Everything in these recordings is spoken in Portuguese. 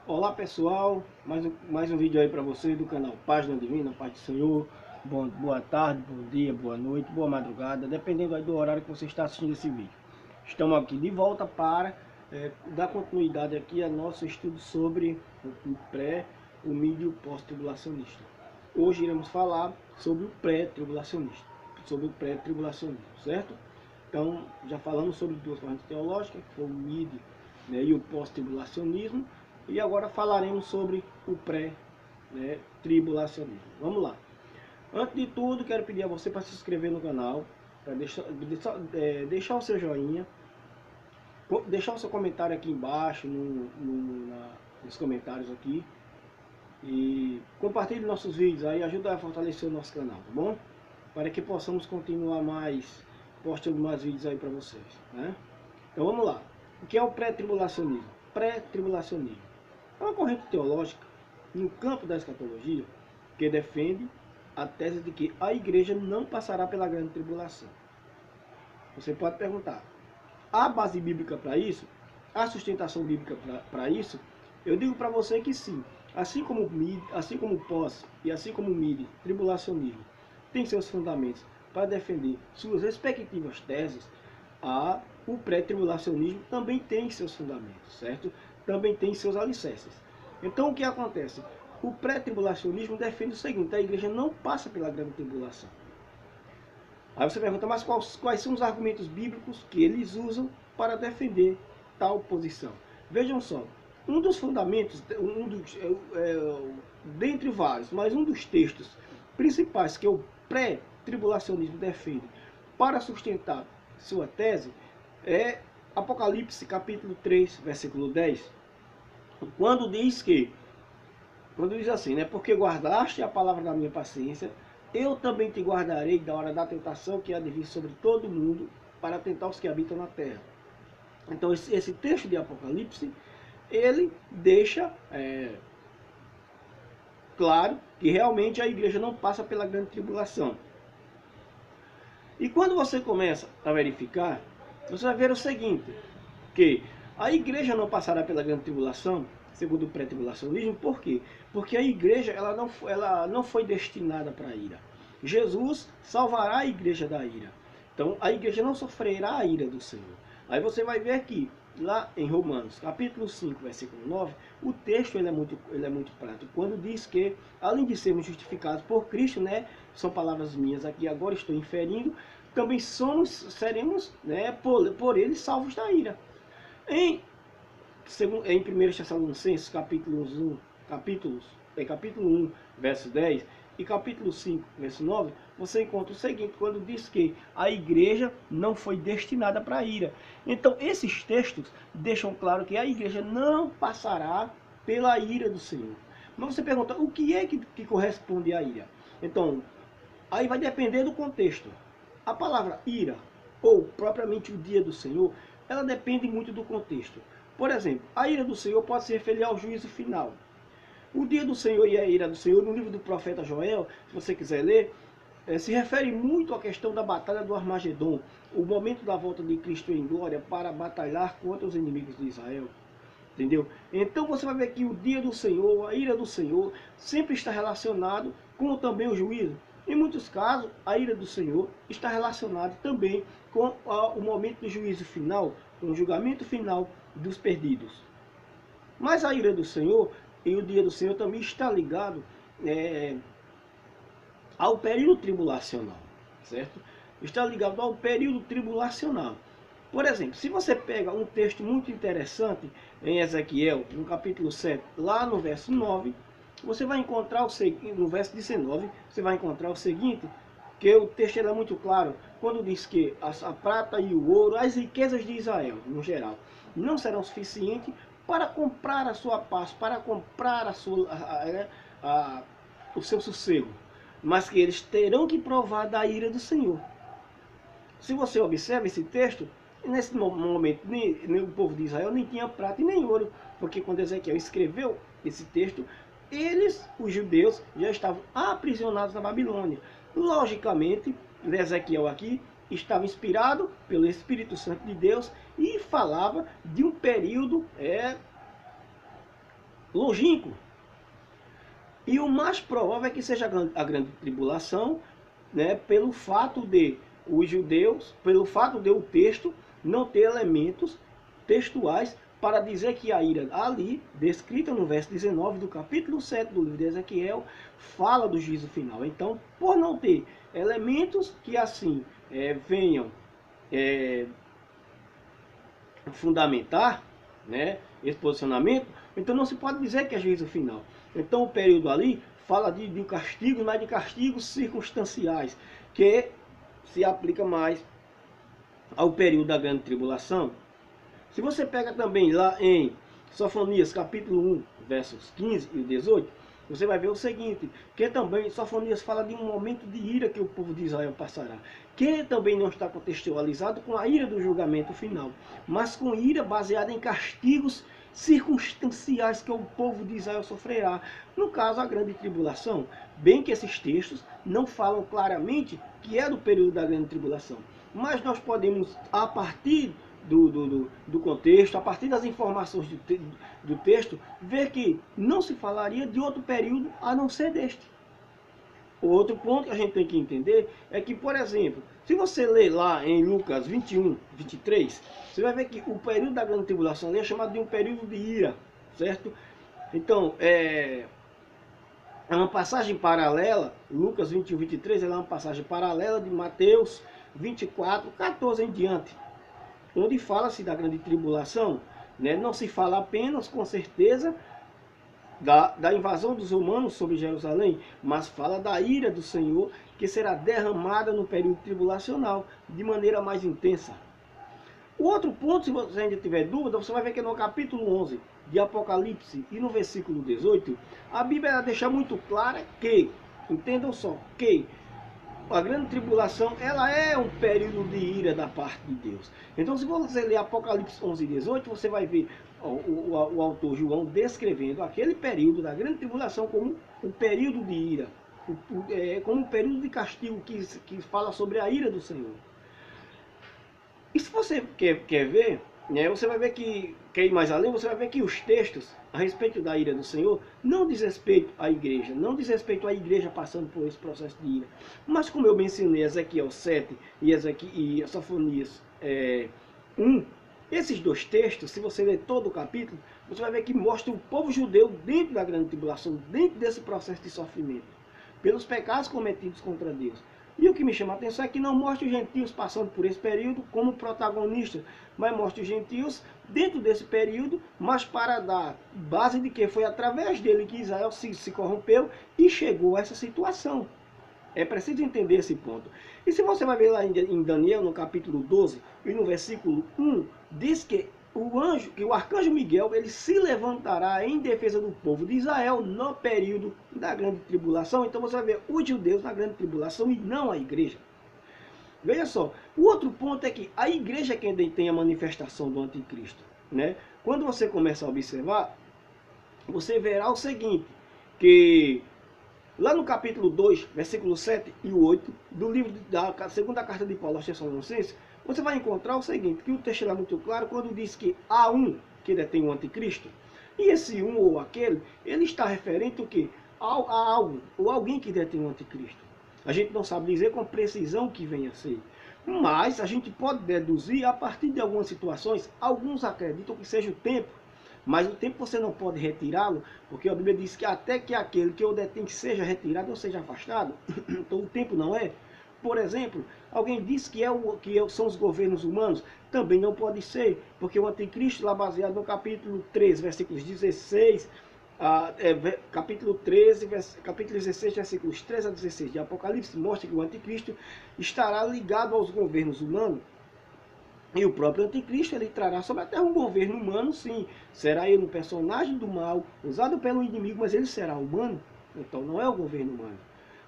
Olá pessoal, mais um vídeo aí para vocês do canal Página Divina, Paz do Senhor. Boa tarde, bom dia, boa noite, boa madrugada, dependendo aí do horário que você está assistindo esse vídeo. Estamos aqui de volta para dar continuidade aqui ao nosso estudo sobre o pré, o mídio e o pós-tribulacionista. Hoje iremos falar sobre o pré-tribulacionista, certo? Então, já falamos sobre duas correntes teológicas, que foi o mídio, né, e o pós-tribulacionismo. E agora falaremos sobre o pré-tribulacionismo. Vamos lá. Antes de tudo, quero pedir a você para se inscrever no canal, para deixar o seu joinha, deixar o seu comentário aqui embaixo, nos comentários aqui. E compartilhe nossos vídeos aí, ajuda a fortalecer o nosso canal, tá bom? Para que possamos continuar postando mais vídeos aí para vocês, né? Então vamos lá. O que é o pré-tribulacionismo? Pré-tribulacionismo é uma corrente teológica no campo da escatologia que defende a tese de que a igreja não passará pela grande tribulação. Você pode perguntar, há base bíblica para isso? Há sustentação bíblica para isso? Eu digo para você que sim. Assim como o pós e assim como o mid, tribulacionismo tem seus fundamentos para defender suas respectivas teses, o pré-tribulacionismo também tem seus fundamentos, certo? Também tem seus alicerces. Então o que acontece? O pré-tribulacionismo defende o seguinte: a igreja não passa pela grande tribulação. Aí você pergunta, mas quais são os argumentos bíblicos que eles usam para defender tal posição? Vejam só, um dos fundamentos, dentre vários, mas um dos textos principais que o pré-tribulacionismo defende para sustentar sua tese é Apocalipse capítulo 3, versículo 10, quando diz assim, né? Porque guardaste a palavra da minha paciência, eu também te guardarei da hora da tentação que há de vir sobre todo mundo, para tentar os que habitam na terra. Então esse texto de Apocalipse, ele deixa claro que realmente a igreja não passa pela grande tribulação. E quando você começa a verificar, você vai ver o seguinte, que a igreja não passará pela grande tribulação, segundo o pré-tribulacionismo. Por quê? Porque a igreja ela não foi destinada para a ira. Jesus salvará a igreja da ira. Então a igreja não sofrerá a ira do Senhor. Aí você vai ver aqui, lá em Romanos, capítulo 5, versículo 9, o texto ele é muito prático. Quando diz que, além de sermos justificados por Cristo, né, são palavras minhas aqui, agora estou inferindo, também seremos, né, por ele salvos da ira. Em 1 Tessalonicenses, capítulo 1, verso 10 e capítulo 5, verso 9, você encontra o seguinte, quando diz que a igreja não foi destinada para a ira. Então, esses textos deixam claro que a igreja não passará pela ira do Senhor. Mas você pergunta, o que é que corresponde à ira? Então, aí vai depender do contexto. A palavra ira, ou propriamente o dia do Senhor, ela depende muito do contexto. Por exemplo, a ira do Senhor pode se referir ao juízo final. O dia do Senhor e a ira do Senhor, no livro do profeta Joel, se você quiser ler, se refere muito à questão da batalha do Armagedon, o momento da volta de Cristo em glória para batalhar contra os inimigos de Israel. Entendeu? Então você vai ver que o dia do Senhor, a ira do Senhor, sempre está relacionado com também o juízo. Em muitos casos, a ira do Senhor está relacionada também com o momento do juízo final, com o julgamento final dos perdidos. Mas a ira do Senhor e o dia do Senhor também está ligado ao período tribulacional, certo? Está ligado ao período tribulacional. Por exemplo, se você pega um texto muito interessante em Ezequiel, no capítulo 7, lá no verso 9, você vai encontrar no verso 19, você vai encontrar o seguinte, que o texto é muito claro, quando diz que a prata e o ouro, as riquezas de Israel, no geral, não serão suficientes para comprar a sua paz, para comprar o seu sossego, mas que eles terão que provar da ira do Senhor. Se você observa esse texto, nesse momento nem o povo de Israel nem tinha prata e nem ouro, porque quando Ezequiel escreveu esse texto, os judeus, já estavam aprisionados na Babilônia. Logicamente, Ezequiel aqui estava inspirado pelo Espírito Santo de Deus e falava de um período longínquo. E o mais provável é que seja a grande tribulação, né, pelo fato de os judeus, pelo fato de o texto não ter elementos textuais para dizer que a ira ali, descrita no verso 19 do capítulo 7 do livro de Ezequiel, fala do juízo final. Então, por não ter elementos que assim venham fundamentar, né, esse posicionamento, então não se pode dizer que é juízo final. Então o período ali fala de castigos, mas de castigos circunstanciais, que se aplica mais ao período da grande tribulação. Se você pega também lá em Sofonias capítulo 1, versos 15 e 18, você vai ver o seguinte, que também Sofonias fala de um momento de ira que o povo de Israel passará, que também não está contextualizado com a ira do julgamento final, mas com ira baseada em castigos circunstanciais que o povo de Israel sofrerá. No caso, a grande tribulação, bem que esses textos não falam claramente que é do período da grande tribulação, mas nós podemos, a partir do contexto, a partir das informações do texto, ver que não se falaria de outro período a não ser deste. O outro ponto que a gente tem que entender é que, por exemplo, se você ler lá em Lucas 21, 23, você vai ver que o período da grande tribulação ali é chamado de um período de ira, certo? Então, é uma passagem paralela, Lucas 21, 23, é uma passagem paralela de Mateus 24, 14 em diante, onde fala-se da grande tribulação, né? Não se fala apenas, com certeza, da invasão dos romanos sobre Jerusalém, mas fala da ira do Senhor, que será derramada no período tribulacional, de maneira mais intensa. O outro ponto, se você ainda tiver dúvida, você vai ver que no capítulo 11 de Apocalipse e no versículo 18, a Bíblia deixa muito clara que, entendam só, que a grande tribulação, ela é um período de ira da parte de Deus. Então, se você ler Apocalipse 11 e 18, você vai ver o autor João descrevendo aquele período da grande tribulação como um período de ira, como um período de castigo que fala sobre a ira do Senhor. E se você quer ver, né, você vai ver que, quer ir mais além, você vai ver que os textos a respeito da ira do Senhor não diz respeito à igreja, não diz respeito à igreja passando por esse processo de ira. Mas como eu mencionei Ezequiel 7 e Sofonias 1, esses dois textos, se você ler todo o capítulo, você vai ver que mostra o povo judeu dentro da grande tribulação, dentro desse processo de sofrimento, pelos pecados cometidos contra Deus. E o que me chama a atenção é que não mostra os gentios passando por esse período como protagonistas, mas mostra os gentios dentro desse período, mas para dar base de que foi através dele que Israel se corrompeu e chegou a essa situação. É preciso entender esse ponto. E se você vai ver lá em Daniel, no capítulo 12, e no versículo 1, diz que o arcanjo Miguel, ele se levantará em defesa do povo de Israel no período da grande tribulação. Então você vai ver os judeus na grande tribulação e não a igreja. Veja só, o outro ponto é que a igreja é quem tem a manifestação do anticristo, né? Quando você começa a observar, você verá o seguinte, que lá no capítulo 2, versículos 7 e 8, do livro da segunda carta de Paulo aos Tessalonicenses, você vai encontrar o seguinte, que o texto é muito claro quando diz que há um que detém o anticristo, e esse um ou aquele, ele está referente ao quê? A algo, ou alguém que detém o anticristo. A gente não sabe dizer com precisão o que vem a ser, mas a gente pode deduzir a partir de algumas situações. Alguns acreditam que seja o tempo, mas o tempo você não pode retirá-lo, porque a Bíblia diz que até que aquele que o detém seja retirado ou seja afastado. Então o tempo não é. Por exemplo, alguém diz que são os governos humanos. Também não pode ser, porque o anticristo, lá baseado no capítulo 13, versículos 16, capítulo 13, capítulo 16, versículos 13 a 16 de Apocalipse, mostra que o anticristo estará ligado aos governos humanos. E o próprio anticristo, ele trará sobre a terra um governo humano, sim. Será ele um personagem do mal, usado pelo inimigo, mas ele será humano. Então não é o governo humano.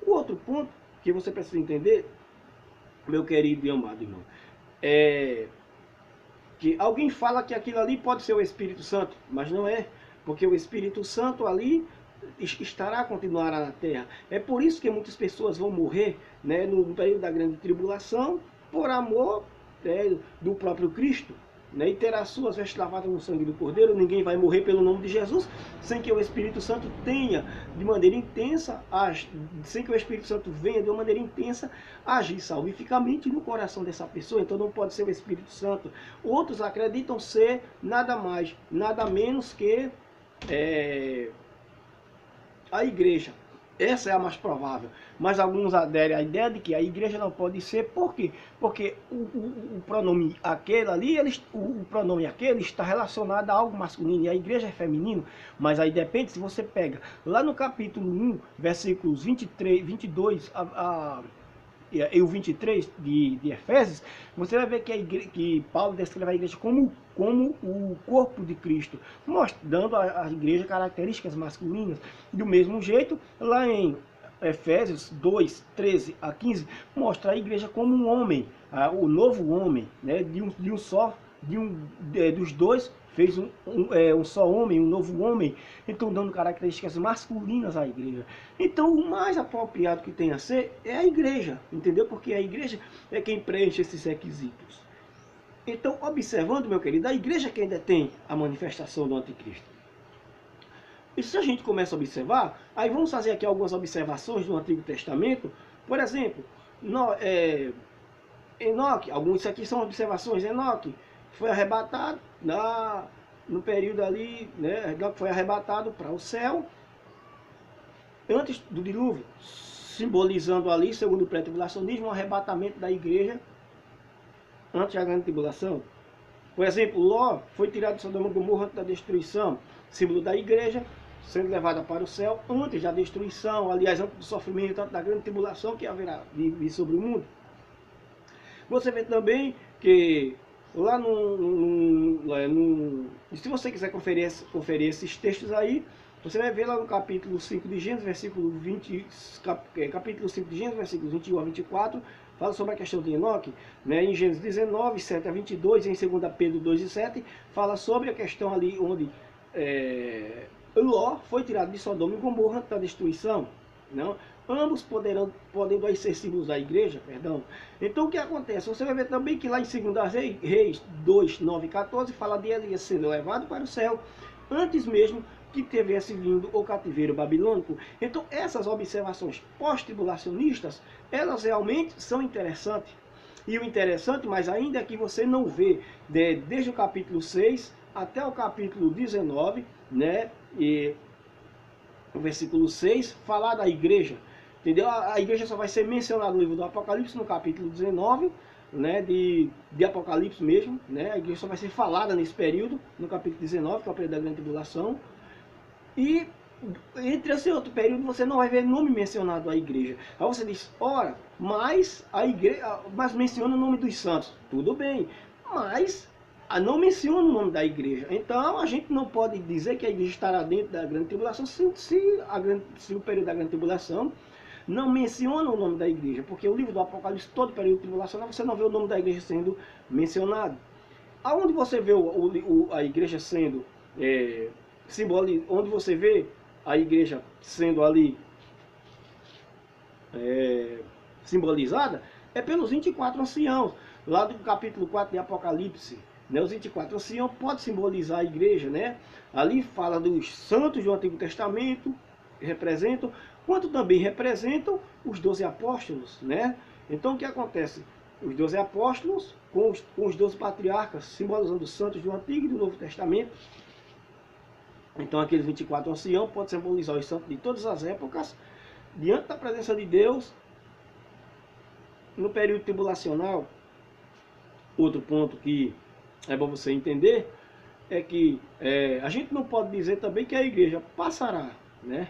O outro ponto que você precisa entender, meu querido e amado irmão, é que alguém fala que aquilo ali pode ser o Espírito Santo, mas não é. Porque o Espírito Santo ali estará, continuará na terra. É por isso que muitas pessoas vão morrer, né, no período da grande tribulação, por amor do próprio Cristo. né, e terá suas vestes lavadas no sangue do Cordeiro. Ninguém vai morrer pelo nome de Jesus sem que o Espírito Santo tenha de maneira intensa, sem que o Espírito Santo venha de uma maneira intensa agir salvificamente no coração dessa pessoa. Então não pode ser o Espírito Santo. Outros acreditam ser nada mais, nada menos que a igreja. Essa é a mais provável. Mas alguns aderem à ideia de que a igreja não pode ser. Por quê? Porque o pronome aquele ali, o pronome aquele está relacionado a algo masculino. E a igreja é feminino. Mas aí depende, se você pega lá no capítulo 1, versículos 23, 22 e o 23 de Efésios, você vai ver que Paulo descreve a igreja como o corpo de Cristo, dando à igreja características masculinas. Do mesmo jeito, lá em Efésios 2, 13 a 15, mostra a igreja como um homem, o novo homem, né, dos dois fez um só homem, um novo homem, então dando características masculinas à igreja. Então o mais apropriado que tem a ser é a igreja, entendeu? Porque a igreja é quem preenche esses requisitos. Então, observando, meu querido, a igreja é quem detém a manifestação do anticristo. E se a gente começa a observar, aí vamos fazer aqui algumas observações do Antigo Testamento. Por exemplo, Enoque, isso aqui são observações. Enoque foi arrebatado no período ali, né? Enoque foi arrebatado para o céu antes do dilúvio, simbolizando ali, segundo o pré-tribulacionismo, o arrebatamento da igreja antes da grande tribulação. Por exemplo, Ló foi tirado de Sodoma e Gomorra antes da destruição, símbolo da igreja, sendo levada para o céu antes da destruição, aliás, antes do sofrimento, antes da grande tribulação que haverá de vir sobre o mundo. Você vê também que lá se você quiser conferir esses textos aí, você vai ver lá no capítulo 5 de Gênesis, versículo 20, capítulo 5 de Gênesis, versículos 21 a 24, fala sobre a questão de Enoque, né? Em Gênesis 19, 7 a 22, em 2 Pedro 2 e 7, fala sobre a questão ali onde Ló foi tirado de Sodoma e Gomorra antes da destruição, não? Ambos podendo aí ser símbolos da igreja, perdão. Então o que acontece? Você vai ver também que lá em 2 Reis 2, 9 e 14, fala de Elias sendo levado para o céu, antes mesmo que tivesse vindo o cativeiro babilônico. Então essas observações pós-tribulacionistas, elas realmente são interessantes. E o interessante, mas ainda é que você não vê, desde o capítulo 6 até o capítulo 19, né, e o versículo 6, falar da igreja. Entendeu? A igreja só vai ser mencionada no livro do Apocalipse, no capítulo 19, né, de Apocalipse mesmo, né? A igreja só vai ser falada nesse período, no capítulo 19, que é o período da grande tribulação. E entre esse outro período você não vai ver nome mencionado a igreja. Aí você diz, ora, mas menciona o nome dos santos. Tudo bem, mas não menciona o nome da igreja. Então a gente não pode dizer que a igreja estará dentro da grande tribulação se o período da grande tribulação não menciona o nome da igreja, porque o livro do Apocalipse, todo período tribulacional, você não vê o nome da igreja sendo mencionado. Aonde você vê a igreja sendo onde você vê a igreja sendo ali simbolizada, é pelos 24 anciãos, lá do capítulo 4 de Apocalipse. Né? Os 24 anciãos podem simbolizar a igreja, né? Ali fala dos santos do Antigo Testamento, representam, quanto também representam os 12 apóstolos, né? Então o que acontece? Os 12 apóstolos com os 12 patriarcas, simbolizando os santos do Antigo e do Novo Testamento. Então aqueles 24 anciãos podem simbolizar os santos de todas as épocas, diante da presença de Deus, no período tribulacional. Outro ponto que é bom você entender é que a gente não pode dizer também que a igreja passará, né,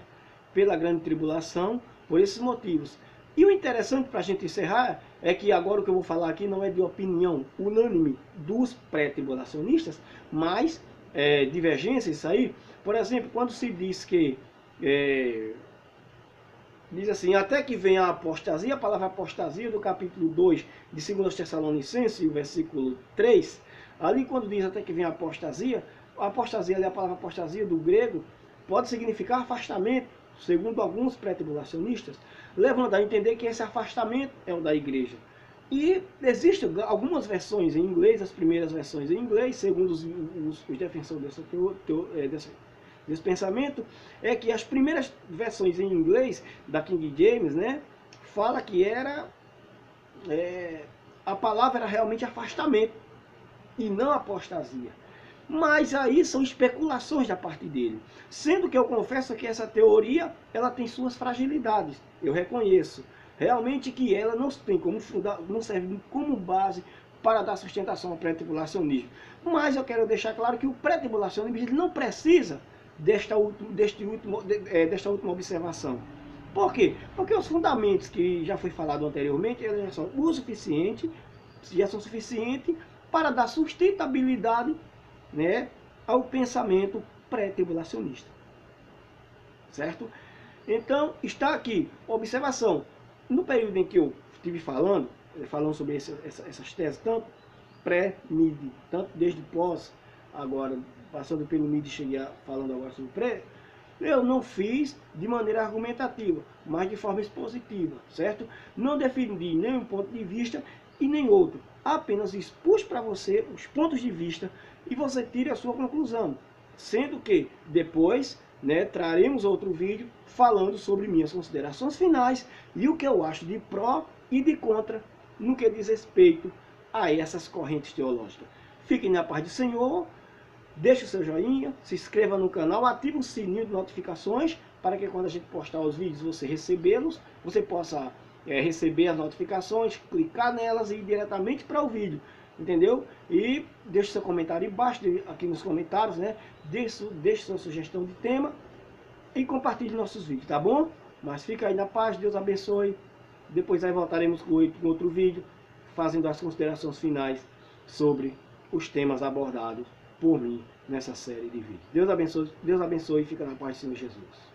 pela grande tribulação por esses motivos. E o interessante para a gente encerrar é que agora o que eu vou falar aqui não é de opinião unânime dos pré-tribulacionistas, mas divergência, isso aí. Por exemplo, quando se diz que diz assim, até que venha a apostasia, a palavra apostasia do capítulo 2 de 2 Tessalonicenses, o versículo 3, ali quando diz até que venha a apostasia ali, a palavra apostasia do grego pode significar afastamento, segundo alguns pré-tribulacionistas, levando a entender que esse afastamento é o da igreja. E existem algumas versões em inglês, as primeiras versões em inglês, segundo os defensores desse pensamento, é que as primeiras versões em inglês da King James, né, fala que a palavra era realmente afastamento e não apostasia. Mas aí são especulações da parte dele. Sendo que eu confesso que essa teoria, ela tem suas fragilidades. Eu reconheço. Realmente que ela não tem como fundar, não serve como base para dar sustentação ao pré-tribulacionismo. Mas eu quero deixar claro que o pré-tribulacionismo não precisa desta última observação. Por quê? Porque os fundamentos que já foi falado anteriormente, eles já são o suficiente, já são suficientes para dar sustentabilidade, né, ao pensamento pré-tribulacionista. Certo? Então, está aqui, observação. No período em que eu estive falando sobre essas teses, tanto pré-mid, tanto desde pós, agora, passando pelo mid, cheguei falando agora sobre pré, eu não fiz de maneira argumentativa, mas de forma expositiva, certo? Não defendi nenhum ponto de vista e nem outro. Apenas expus para você os pontos de vista e você tire a sua conclusão. Sendo que depois, né, traremos outro vídeo falando sobre minhas considerações finais e o que eu acho de pró e de contra no que diz respeito a essas correntes teológicas. Fiquem na paz do Senhor. Deixe o seu joinha, se inscreva no canal, ative o sininho de notificações para que quando a gente postar os vídeos você recebê-los, você possa receber as notificações, clicar nelas e ir diretamente para o vídeo, entendeu? E deixe seu comentário embaixo, aqui nos comentários, né? Deixe sua sugestão de tema e compartilhe nossos vídeos, tá bom? Mas fica aí na paz, Deus abençoe. Depois aí voltaremos com outro vídeo, fazendo as considerações finais sobre os temas abordados por mim nessa série de vídeos. Deus abençoe e fica na paz do Senhor Jesus.